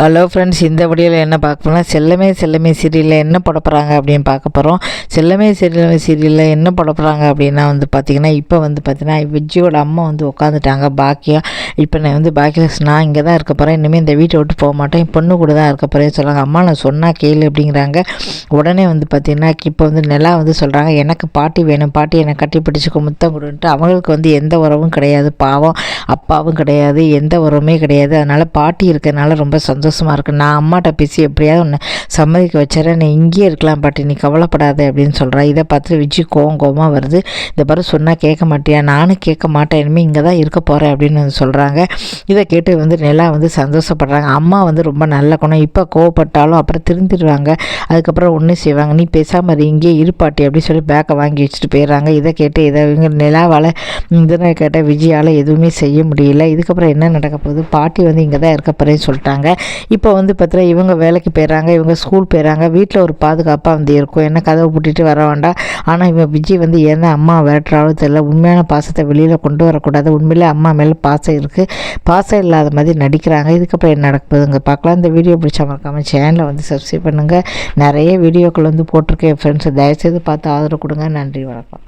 Hello friends, இந்த வீடியோவில் என்ன பார்க்க போனால் செல்லமே செல்லமே சீரியலில் என்ன போட போகிறாங்க அப்படின்னு பார்க்க போகிறோம். செல்லமே சீரியலில் என்ன போட போகிறாங்க அப்படின்னா பார்த்திங்கன்னா, இப்போ பார்த்திங்கன்னா விஜயோட அம்மா உட்காந்துட்டாங்க பாக்கியா. இப்போ நான் பாக்கியா நான் இங்கே தான் இருக்க போகிறேன், இனிமேல் இந்த வீட்டை விட்டு போக மாட்டேன், என் பொண்ணு கூட தான் இருக்க போகிறேன்னு சொல்கிறாங்க. அம்மா நான் சொன்னால் கேளு அப்படிங்கிறாங்க. உடனே பார்த்திங்கன்னா இப்போ நிலா சொல்கிறாங்க, எனக்கு பாட்டி வேணும், பாட்டி என்னை கட்டி பிடிச்சிக்க முத்தம் கொடுன்ட்டு. அவங்களுக்கு எந்த உறவும் கிடையாது, பாவம் அப்பாவும் கிடையாது, எந்த உறவுமே கிடையாது. அதனால் பாட்டி இருக்கிறதுனால ரொம்ப சந்தோஷமாக இருக்குது. நான் அம்மாட்ட பேசி எப்படியாவது ஒன்று சம்மதிக்க வச்சுறேன், நீ இங்கேயே இருக்கலாம் பாட்டி, நீ கவலைப்படாத அப்படின்னு சொல்கிறா. இதை பார்த்துட்டு விஜய் கோவமாக வருது. இதை பாரு சொன்னால் கேட்க மாட்டியா, நானும் கேட்க மாட்டேன், இனிமேல் இங்கே தான் இருக்க போகிறேன் அப்படின்னு சொல்கிறாங்க. இதை கேட்டு நிலா சந்தோஷப்படுறாங்க. அம்மா ரொம்ப நல்ல குணம், இப்போ கோவப்பட்டாலும் அப்புறம் திருந்திடுவாங்க, அதுக்கப்புறம் ஒன்றும் செய்வாங்க, நீ பேசாமல் இங்கேயே இருப்பாட்டி அப்படின்னு சொல்லி பேக்கை வாங்கி வச்சுட்டு போயிடுறாங்க. இதை கேட்டு இவங்க நிலாவால் இதனை கேட்ட விஜயால் எதுவுமே செய்ய முடியல. இதுக்கப்புறம் என்ன நடக்க போகுது, பாட்டி இங்கே தான் இருக்க போகிறேன்னு சொல்லிட்டாங்க. இப்போ பார்த்தா இவங்க வேலைக்கு போயிடறாங்க, இவங்க ஸ்கூல் போயிடறாங்க. வீட்டில் ஒரு பாதுகாப்பாக இருக்கும், என்ன கதவை பூட்டிட்டு வர வேண்டாம். ஆனால் இவன் விஜய் ஏன்னா அம்மா விரட்டுறாலும் தெரியல, உண்மையான பாசத்தை வெளியில் கொண்டு வரக்கூடாது, உண்மையிலே அம்மா மேலே பாசம் இருக்குது, பாசம் இல்லாத மாதிரி நடிக்கிறாங்க. இதுக்கப்புறம் என்ன நடக்க போகுதுங்க பார்க்கலாம். இந்த வீடியோ பிடிச்சா மறக்காம சேனலை சப்ஸ்கிரைப் பண்ணுங்கள். நிறைய வீடியோக்கள் போட்டிருக்கேன் ஃப்ரெண்ட்ஸ், தயவுசெய்து பார்த்து ஆதரவு கொடுங்க. நன்றி, வணக்கம்.